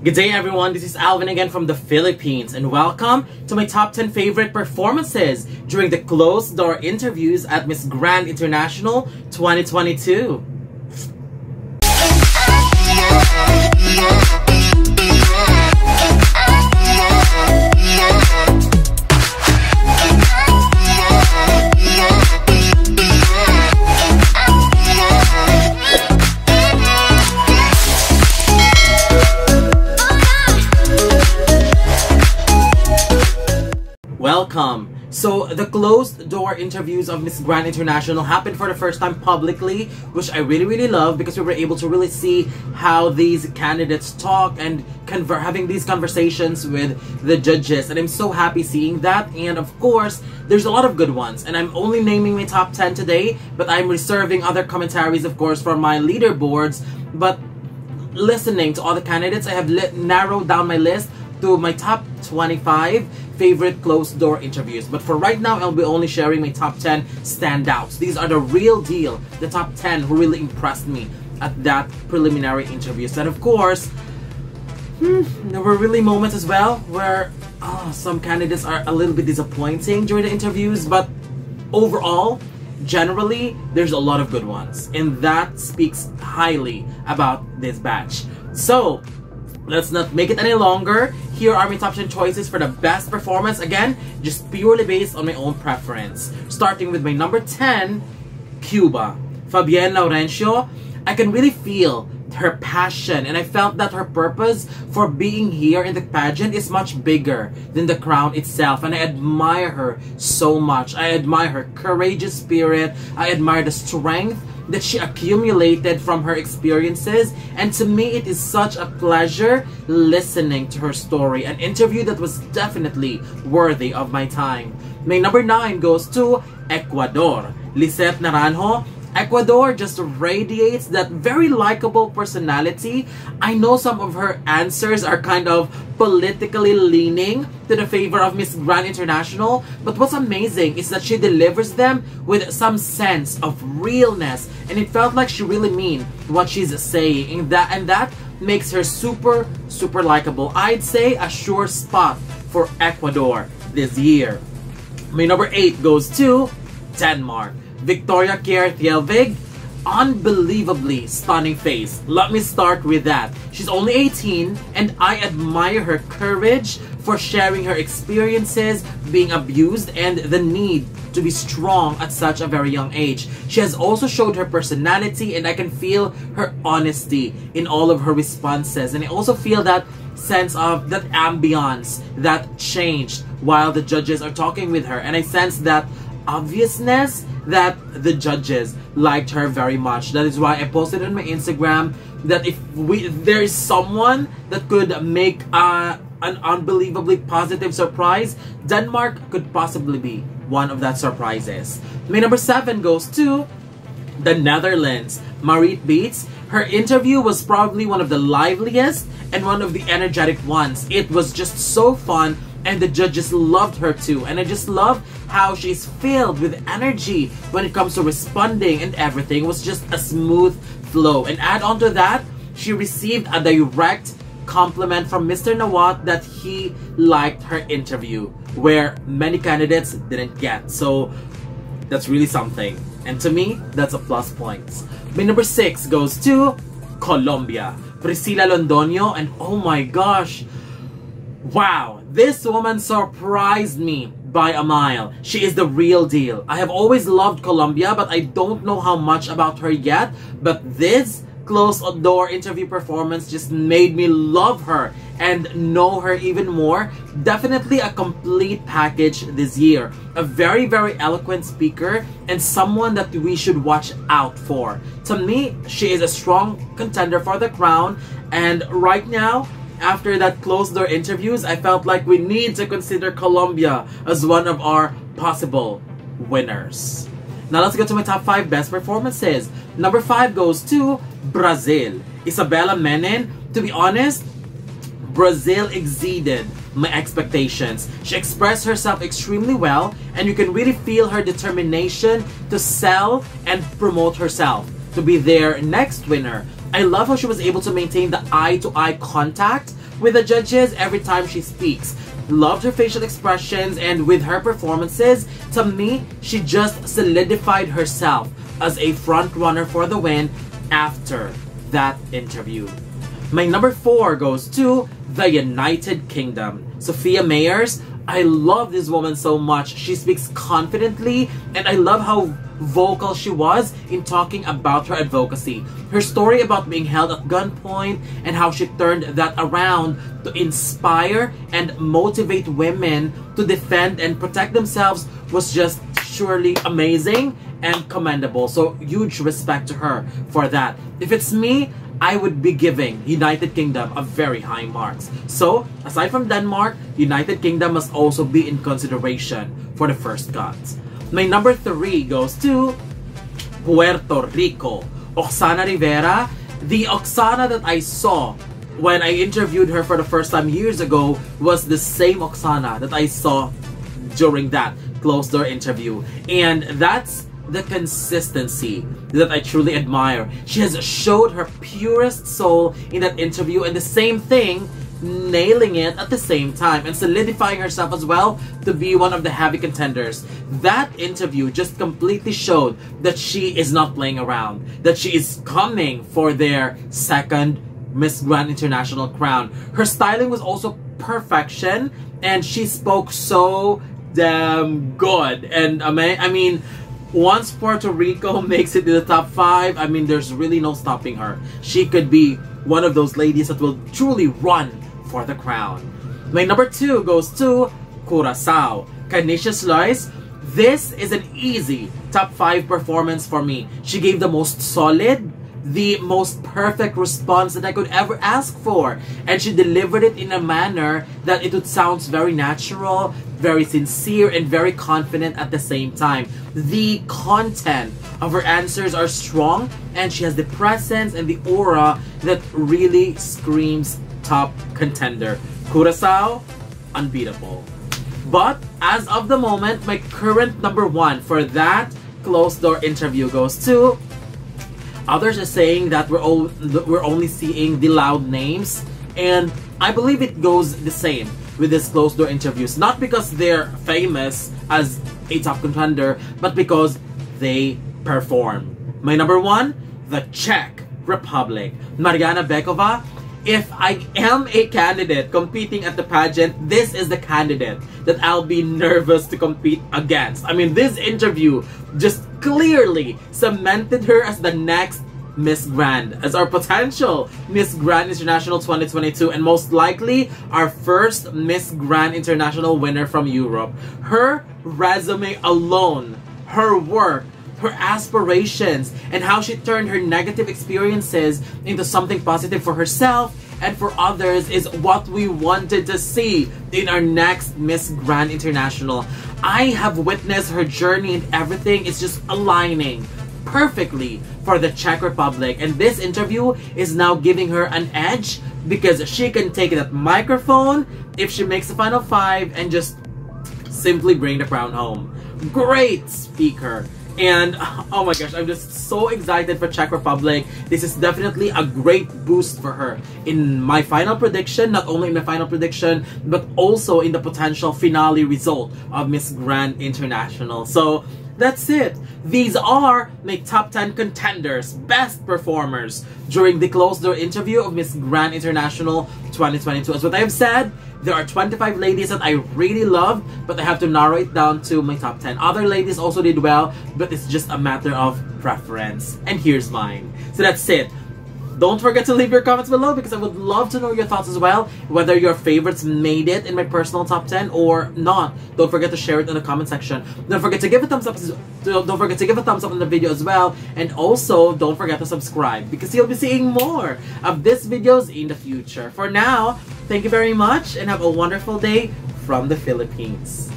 Good day everyone, this is Alvin again from the Philippines and welcome to my top 10 favorite performances during the closed door interviews at Miss Grand International 2022. Welcome. So the closed door interviews of Miss Grand International happened for the first time publicly, which I really love because we were able to really see how these candidates talk and having these conversations with the judges, and I'm so happy seeing that. And of course there's a lot of good ones, and I'm only naming my top 10 today, but I'm reserving other commentaries of course for my leaderboards. But listening to all the candidates, I have narrowed down my list to my top 25 favorite closed door interviews. But for right now, I'll be only sharing my top 10 standouts. These are the real deal, the top 10 who really impressed me at that preliminary interviews. And of course, there were really moments as well where some candidates are a little bit disappointing during the interviews, but overall, generally, there's a lot of good ones, and that speaks highly about this batch. So let's not make it any longer. Here are my top 10 choices for the best performance. Again, just purely based on my own preference. Starting with my number 10, Cuba. Fabienne Naranjo. I can really feel her passion, and I felt that her purpose for being here in the pageant is much bigger than the crown itself, and I admire her so much. I admire her courageous spirit. I admire the strength that she accumulated from her experiences, and to me it is such a pleasure listening to her story. An interview that was definitely worthy of my time. My number 9 goes to Ecuador. Lisseth Naranjo. Ecuador just radiates that very likable personality. I know some of her answers are kind of politically leaning to the favor of Miss Grand International, but what's amazing is that she delivers them with some sense of realness, and it felt like she really means what she's saying, and that makes her super likable. I'd say a sure spot for Ecuador this year. My number 8 goes to Denmark. Victoria Kjærtjelvig. Unbelievably stunning face. Let me start with that. She's only 18, and I admire her courage for sharing her experiences, being abused, and the need to be strong at such a very young age. She has also showed her personality, and I can feel her honesty in all of her responses, and I also feel that sense of that ambience that changed while the judges are talking with her, and I sense that obviousness that the judges liked her very much. That is why I posted on my Instagram that if there is someone that could make an unbelievably positive surprise, Denmark could possibly be one of that surprises. My number 7 goes to the Netherlands. Mariet Beets. Her interview was probably one of the liveliest and one of the energetic ones. It was just so fun, and the judges loved her too, and I just love how she's filled with energy when it comes to responding, and everything was just a smooth flow. And add on to that, she received a direct compliment from Mr. Nawat that he liked her interview, where many candidates didn't get. So that's really something, and to me that's a plus point. My number 6 goes to Colombia. Priscilla Londoño, and oh my gosh, wow, this woman surprised me by a mile. She is the real deal. I have always loved Colombia, but I don't know how much about her yet. But this closed door interview performance just made me love her and know her even more. Definitely a complete package this year. A very eloquent speaker, and someone that we should watch out for. To me, she is a strong contender for the crown, and right now, after that closed door interviews, I felt like we need to consider Colombia as one of our possible winners. Now let's go to my top 5 best performances. Number 5 goes to Brazil. Isabella Menin. To be honest, Brazil exceeded my expectations. She expressed herself extremely well, and you can really feel her determination to sell and promote herself to be their next winner. I love how she was able to maintain the eye-to-eye contact with the judges every time she speaks. Loved her facial expressions, and with her performances, to me, she just solidified herself as a front runner for the win after that interview. My number 4 goes to the United Kingdom. Sophia Mayers. I love this woman so much. She speaks confidently, and I love how vocal she was in talking about her advocacy. Her story about being held at gunpoint and how she turned that around to inspire and motivate women to defend and protect themselves was just surely amazing and commendable. So huge respect to her for that. If it's me, I would be giving United Kingdom a very high marks. So, aside from Denmark, United Kingdom must also be in consideration for the first cuts. My number 3 goes to Puerto Rico. Oksana Rivera. The Oksana that I saw when I interviewed her for the first time years ago was the same Oksana that I saw during that closed-door interview. And that's the consistency that I truly admire. She has showed her purest soul in that interview, and the same thing, nailing it at the same time and solidifying herself as well to be one of the heavy contenders. That interview just completely showed that she is not playing around, that she is coming for their second Miss Grand International crown. Her styling was also perfection, and she spoke so damn good. And I mean, once Puerto Rico makes it to the top 5, I mean, there's really no stopping her. She could be one of those ladies that will truly run for the crown. My number 2 goes to Curaçao. Canisius Lois. This is an easy top 5 performance for me. She gave the most solid, the most perfect response that I could ever ask for. And she delivered it in a manner that it would sound very natural, very sincere, and very confident at the same time. The content of her answers are strong, and she has the presence and the aura that really screams top contender. Curaçao, unbeatable. But as of the moment, my current number 1 for that closed-door interview goes to... Others are saying that we're only seeing the loud names, and I believe it goes the same with these closed-door interviews. Not because they're famous as a top contender, but because they perform. My number 1, the Czech Republic. Mariana Beckova. If I am a candidate competing at the pageant, this is the candidate that I'll be nervous to compete against. I mean, this interview just clearly cemented her as the next Miss Grand, as our potential Miss Grand International 2022, and most likely our first Miss Grand International winner from Europe. Her resume alone, her work, her aspirations, and how she turned her negative experiences into something positive for herself and for others is what we wanted to see in our next Miss Grand International. I have witnessed her journey, and everything is just aligning perfectly for the Czech Republic, and this interview is now giving her an edge because she can take that microphone if she makes the final 5 and just simply bring the crown home. Great speaker. And oh my gosh, I'm just so excited for Czech Republic. This is definitely a great boost for her in my final prediction, not only in my final prediction, but also in the potential finale result of Miss Grand International. So that's it. These are my top 10 contenders, best performers during the closed-door interview of Miss Grand International 2022. As what I have said, there are 25 ladies that I really love, but I have to narrow it down to my top 10. Other ladies also did well, but it's just a matter of preference. And here's mine. So that's it. Don't forget to leave your comments below because I would love to know your thoughts as well, whether your favorites made it in my personal top 10 or not. Don't forget to share it in the comment section. Don't forget to give a thumbs up. Don't forget to give a thumbs up on the video as well, and also don't forget to subscribe because you'll be seeing more of these videos in the future. For now, thank you very much and have a wonderful day from the Philippines.